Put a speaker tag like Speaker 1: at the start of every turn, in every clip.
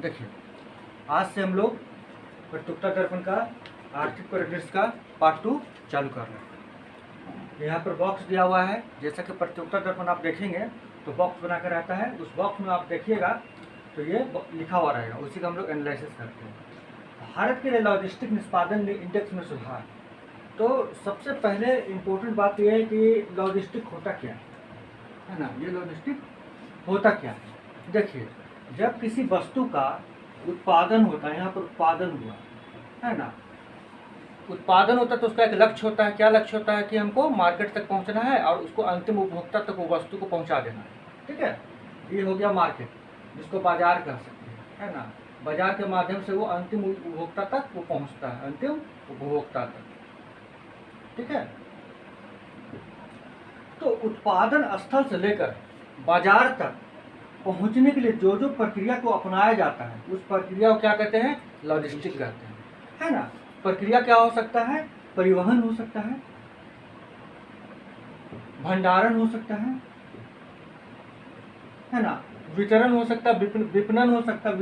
Speaker 1: देखिए, आज से हम लोग प्रत्युत्तर दर्पण का आर्थिक परिदृश्य का पार्ट 2 चालू कर रहे हैं। यहाँ पर बॉक्स दिया हुआ है, जैसा कि प्रत्युत्तर दर्पण आप देखेंगे तो बॉक्स बनाकर आता है। उस बॉक्स में आप देखिएगा तो ये लिखा हुआ रहेगा, उसी का हम लोग एनालिसिस करते हैं। भारत के लिए लॉजिस्टिक निष्पादन इंडेक्स में सुधार। तो सबसे पहले इम्पोर्टेंट बात यह है कि लॉजिस्टिक होता क्या है ना, ये लॉजिस्टिक होता क्या है। देखिए, जब किसी वस्तु का उत्पादन होता है, यहाँ पर उत्पादन हुआ है ना, उत्पादन होता है तो उसका एक लक्ष्य होता है। क्या लक्ष्य होता है कि हमको मार्केट तक पहुंचना है और उसको अंतिम उपभोक्ता तक वो वस्तु को पहुंचा देना है। ठीक है, ये हो गया मार्केट, जिसको बाजार कह सकते हैं, है ना। बाजार के माध्यम से वो अंतिम उपभोक्ता तक वो पहुंचता है, अंतिम उपभोक्ता तक। ठीक है, तो उत्पादन स्थल से लेकर बाजार तक पहुंचने के लिए जो जो प्रक्रिया को अपनाया जाता है उस प्रक्रिया को क्या कहते हैं, लॉजिस्टिक कहते हैं, है ना। प्रक्रिया क्या हो सकता है, परिवहन हो सकता है, भंडारण हो सकता है ना, वितरण हो सकता है, विपणन हो सकता है,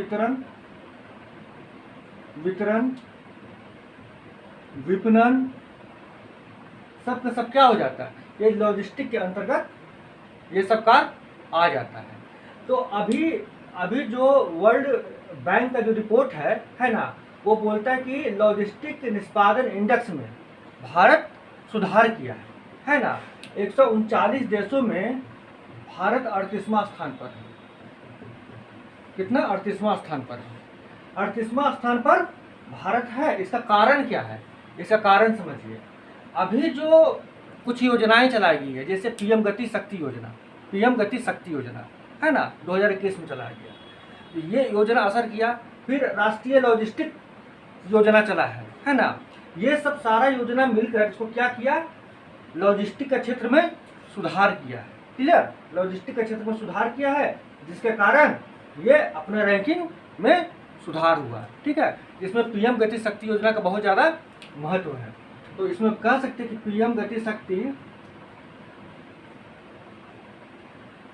Speaker 1: विपणन सब का सब क्या हो जाता है, ये लॉजिस्टिक के अंतर्गत ये सब कार्य आ जाता है। तो अभी जो वर्ल्ड बैंक का जो रिपोर्ट है ना, वो बोलता है कि लॉजिस्टिक निष्पादन इंडेक्स में भारत सुधार किया है ना। 139 देशों में भारत 38वां स्थान पर है। कितना, 38वां स्थान पर है। 38वां स्थान पर भारत है। इसका कारण क्या है, इसका कारण समझिए। अभी जो कुछ योजनाएं चलाई गई है, जैसे पीएम गति शक्ति योजना है ना, 2021 में चलाया गया। ये योजना असर किया। फिर राष्ट्रीय लॉजिस्टिक योजना चला है ना। ये सब सारा योजना मिलकर इसको क्या किया, लॉजिस्टिक के क्षेत्र में सुधार किया है। क्लियर, लॉजिस्टिक के क्षेत्र में सुधार किया है, जिसके कारण ये अपने रैंकिंग में सुधार हुआ है। ठीक है, इसमें पीएम गति शक्ति योजना का बहुत ज़्यादा महत्व है। तो इसमें कह सकते हैं कि पीएम गति शक्ति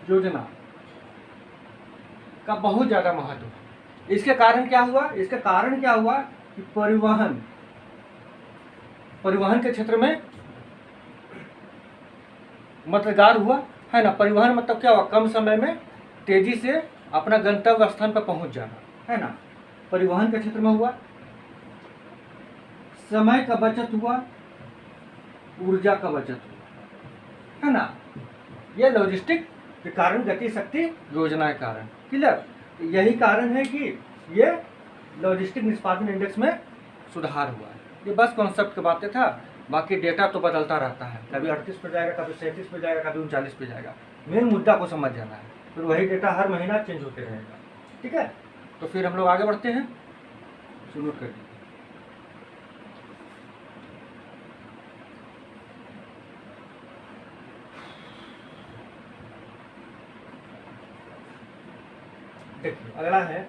Speaker 1: योजना का बहुत ज़्यादा महत्व है। इसके कारण क्या हुआ कि परिवहन के क्षेत्र में मददगार हुआ है ना। परिवहन मतलब क्या हुआ, कम समय में तेजी से अपना गंतव्य स्थान पर पहुंच जाना है ना, परिवहन के क्षेत्र में हुआ। समय का बचत हुआ, ऊर्जा का बचत हुआ, है ना। यह लॉजिस्टिक के कारण, गति शक्ति योजना के कारण। क्लियर, यही कारण है कि ये लॉजिस्टिक निष्पादन इंडेक्स में सुधार हुआ है। ये बस कॉन्सेप्ट की बातें था, बाकी डेटा तो बदलता रहता है, कभी 38 पे जाएगा, कभी 37 पे जाएगा, कभी 39 पे जाएगा। मेन मुद्दा को समझ जाना है, फिर वही डेटा हर महीना चेंज होते रहेगा। ठीक है, तो फिर हम लोग आगे बढ़ते हैं। नोट कर दीजिए। देखिए, अगला है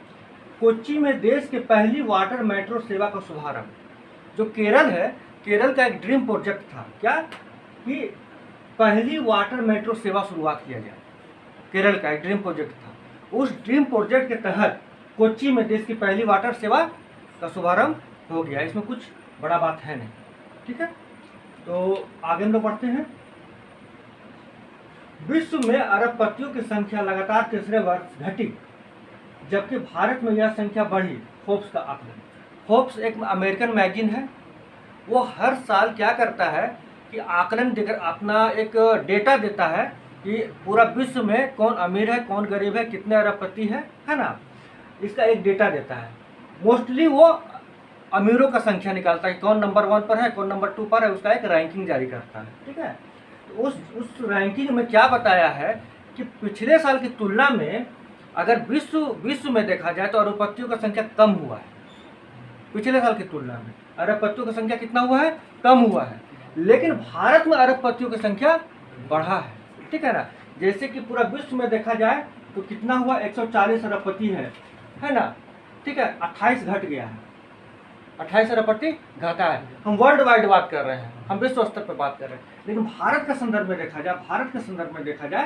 Speaker 1: कोच्चि में देश के पहली वाटर मेट्रो सेवा का शुभारंभ। जो केरल है, केरल का एक ड्रीम प्रोजेक्ट था क्या, कि पहली वाटर मेट्रो सेवा शुरुआत किया जाए। केरल का एक ड्रीम प्रोजेक्ट था। उस ड्रीम प्रोजेक्ट के तहत कोच्चि में देश की पहली वाटर सेवा का शुभारंभ हो गया। इसमें कुछ बड़ा बात है नहीं। ठीक है, तो आगे हम लोग बढ़ते हैं। विश्व में अरबपतियों की संख्या लगातार तीसरे वर्ष घटी, जबकि भारत में यह संख्या बढ़ी। फोर्ब्स का आंकड़न। फोर्ब्स एक अमेरिकन मैगजीन है, वो हर साल क्या करता है कि आकलन देकर अपना एक डेटा देता है कि पूरा विश्व में कौन अमीर है, कौन गरीब है, कितने अरबपति है ना। इसका एक डेटा देता है। मोस्टली वो अमीरों का संख्या निकालता है, कौन नंबर 1 पर है, कौन नंबर 2 पर है, उसका एक रैंकिंग जारी करता है। ठीक है, तो उस रैंकिंग में क्या बताया है कि पिछले साल की तुलना में अगर विश्व में देखा जाए तो अरबपतियों का संख्या कम हुआ है। पिछले साल की तुलना में अरबपतियों का संख्या कितना हुआ है, कम हुआ है। लेकिन भारत में अरबपतियों की संख्या बढ़ा है। ठीक है ना, जैसे कि पूरा विश्व में देखा जाए तो कितना हुआ, 140 अरबपति है ना। ठीक है, 28 घट गया है, 28 अरबपति घटा है। हम वर्ल्ड वाइड बात कर रहे हैं, हम विश्व स्तर पर बात कर रहे हैं। लेकिन भारत के संदर्भ में देखा जाए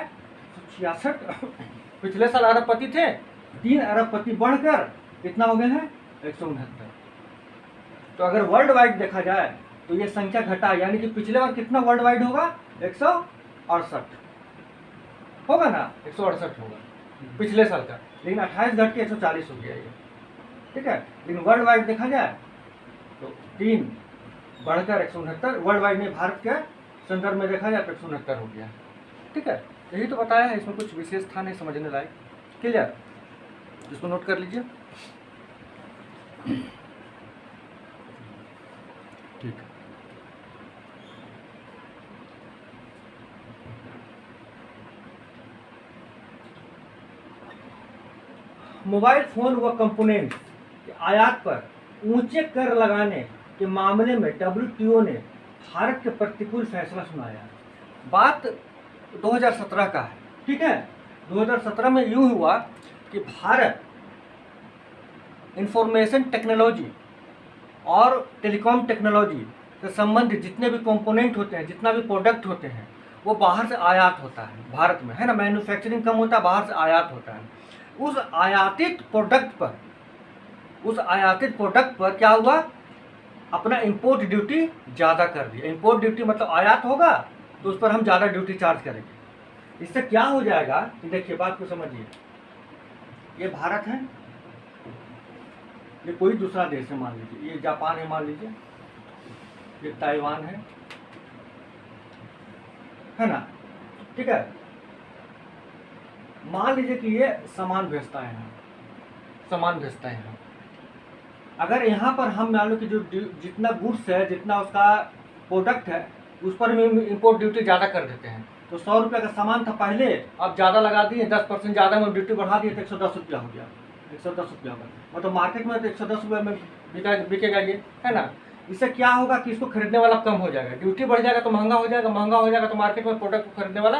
Speaker 1: तो 66 पिछले साल अरबपति थे, 3 अरबपति बढ़कर कितना हो गए हैं 169। तो अगर वर्ल्ड वाइड देखा जाए तो ये संख्या घटा, यानी कि पिछले बार कितना वर्ल्ड वाइड होगा 168 होगा ना, 168 होगा पिछले साल का, लेकिन 28 घट के 140 हो गया ये, ठीक है। लेकिन वर्ल्ड वाइड देखा जाए तो 3 बढ़कर 169, वर्ल्ड वाइड में भारत के संदर्भ में देखा जाए तो 169 हो गया, ठीक है। यही तो बताया है, इसमें कुछ विशेष था नहीं समझने लायक। क्लियर, इसको नोट कर लीजिए, ठीक है। मोबाइल फोन व कंपोनेंट के आयात पर ऊंचे कर लगाने के मामले में डब्ल्यूटीओ ने भारत के प्रतिकूल फैसला सुनाया। बात 2017 का है, ठीक है। 2017 में यूं हुआ कि भारत इंफॉर्मेशन टेक्नोलॉजी और टेलीकॉम टेक्नोलॉजी से संबंधित जितने भी कंपोनेंट होते हैं, जितना भी प्रोडक्ट होते हैं, वो बाहर से आयात होता है भारत में, है ना। मैन्युफैक्चरिंग कम होता है, बाहर से आयात होता है। उस आयातित प्रोडक्ट पर क्या हुआ, अपना इंपोर्ट ड्यूटी ज़्यादा कर दिया। इंपोर्ट ड्यूटी मतलब आयात होगा तो उस पर हम ज़्यादा ड्यूटी चार्ज करेंगे। इससे क्या हो जाएगा कि देखिए, बात को समझिए, ये भारत है, ये कोई दूसरा देश है, मान लीजिए ये जापान है, मान लीजिए ये ताइवान है ना, ठीक है। मान लीजिए कि ये सामान भेजता है यहाँ, अगर यहाँ पर हम मान लो कि जो जितना गुड्स है, जितना उसका प्रोडक्ट है, उस पर हम इंपोर्ट ड्यूटी ज़्यादा कर देते हैं। तो 100 रुपये का सामान था पहले, अब ज़्यादा लगा दिए, 10% ज़्यादा में ड्यूटी बढ़ा दिए तो 110 रुपया हो गया, 110 रुपया होगा। मतलब मार्केट में तो 110 रुपये में बिकेगा ये, है ना। इससे क्या होगा कि इसको खरीदने वाला कम हो जाएगा, ड्यूटी बढ़ जाएगा तो महंगा हो जाएगा, तो मार्केट में प्रोडक्ट को खरीदने वाला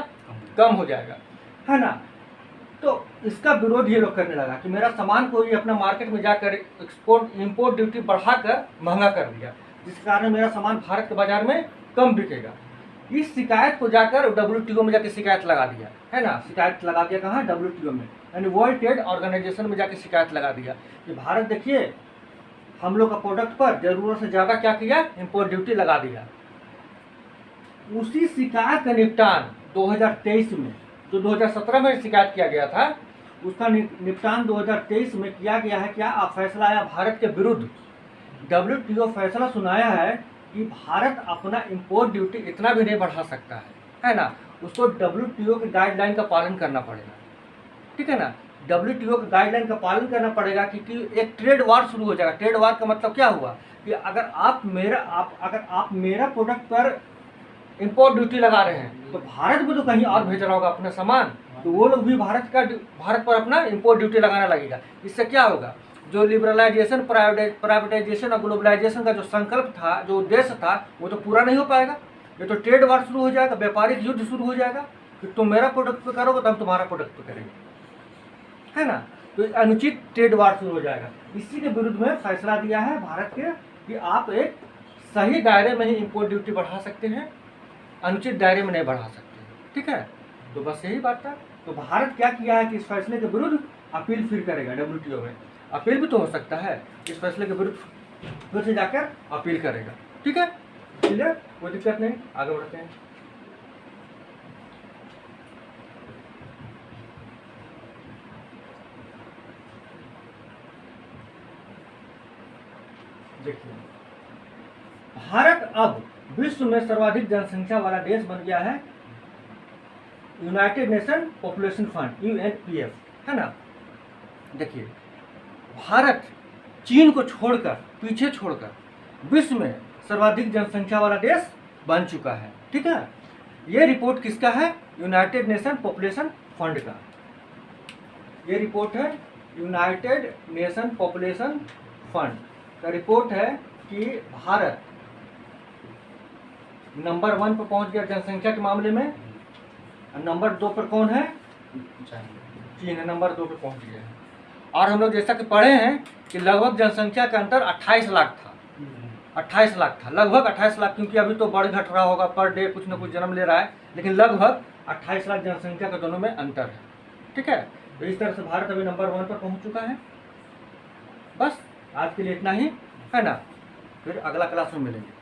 Speaker 1: कम हो जाएगा, है ना। तो इसका विरोध ये लोग करने लगा कि मेरा सामान को ही अपना मार्केट में जाकर इंपोर्ट ड्यूटी बढ़ाकर महंगा कर दिया, जिस कारण मेरा सामान भारत के बाजार में कम बिकेगा। इस शिकायत को जाकर डब्ल्यूटीओ में जाकर शिकायत लगा दिया, है ना। शिकायत लगा दिया कहाँ, डब्ल्यूटीओ में, यानी वर्ल्ड ट्रेड ऑर्गेनाइजेशन में जाकर शिकायत लगा दिया कि भारत देखिए हम लोग का प्रोडक्ट पर जरूरत से ज़्यादा क्या किया, इंपोर्ट ड्यूटी लगा दिया। उसी शिकायत का निपटान 2023 में, जो 2017 में शिकायत किया गया था, उसका निपटान 2023 में किया गया है। क्या आप फैसला आया भारत के विरुद्ध, डब्ल्यूटीओ फैसला सुनाया है कि भारत अपना इंपोर्ट ड्यूटी इतना भी नहीं बढ़ा सकता है ना। उसको डब्ल्यूटीओ के गाइडलाइन का पालन करना पड़ेगा, ठीक है ना। डब्ल्यूटीओ के गाइडलाइन का पालन करना पड़ेगा, क्योंकि एक ट्रेड वार शुरू हो जाएगा। ट्रेड वार का मतलब क्या हुआ कि अगर आप मेरा प्रोडक्ट पर इंपोर्ट ड्यूटी लगा रहे हैं तो भारत में तो कहीं और भेज रहा होगा अपना सामान, तो वो लोग भी भारत पर अपना इंपोर्ट ड्यूटी लगाने लगेगा। इससे क्या होगा, जो लिबरलाइजेशन, प्राइवेटाइजेशन और ग्लोबलाइजेशन का जो संकल्प था, जो उद्देश्य था, वो तो पूरा नहीं हो पाएगा। ये तो ट्रेड वार शुरू हो जाएगा, व्यापारिक युद्ध शुरू हो जाएगा कि तुम मेरा प्रोडक्ट पे करोगे तो हम तुम्हारा प्रोडक्ट पे करेंगे, है ना। तो अनुचित ट्रेड वार शुरू हो जाएगा। इसी के विरुद्ध में फैसला दिया है भारत के कि आप एक सही दायरे में ही इंपोर्ट ड्यूटी बढ़ा सकते हैं, अनुचित दायरे में नहीं बढ़ा सकते, ठीक है। तो बस यही बात था। तो भारत क्या किया है कि इस फैसले के विरुद्ध अपील फिर करेगा डब्ल्यूटीओ में। अपील भी तो हो सकता है, इस फैसले के विरुद्ध फिर से जाकर अपील करेगा, ठीक है। क्लियर, कोई दिक्कत नहीं, आगे बढ़ते हैं। देखिए, भारत अब विश्व में सर्वाधिक जनसंख्या वाला देश बन गया है, यूनाइटेड नेशन पॉपुलेशन फंड यूएनपीएफ, है ना। देखिए, भारत चीन को छोड़कर, पीछे छोड़कर विश्व में सर्वाधिक जनसंख्या वाला देश बन चुका है, ठीक है। ये रिपोर्ट किसका है, यूनाइटेड नेशन पॉपुलेशन फंड का। ये रिपोर्ट है यूनाइटेड नेशन पॉपुलेशन फंड का रिपोर्ट है कि भारत नंबर 1 पर पहुंच गया जनसंख्या के मामले में। नंबर 2 पर कौन है, चीन है, नंबर 2 पर पहुंच गया है। और हम लोग जैसा कि पढ़े हैं कि लगभग जनसंख्या का अंतर 28 लाख था, 28 लाख था, लगभग 28 लाख, क्योंकि अभी तो बढ़ घट रहा होगा, पर डे कुछ ना कुछ जन्म ले रहा है, लेकिन लगभग 28 लाख जनसंख्या के दोनों में अंतर है, ठीक है। तो इस तरह से भारत अभी नंबर 1 पर पहुंच चुका है। आज के लिए इतना ही, है ना। फिर अगला क्लास में मिलेंगे।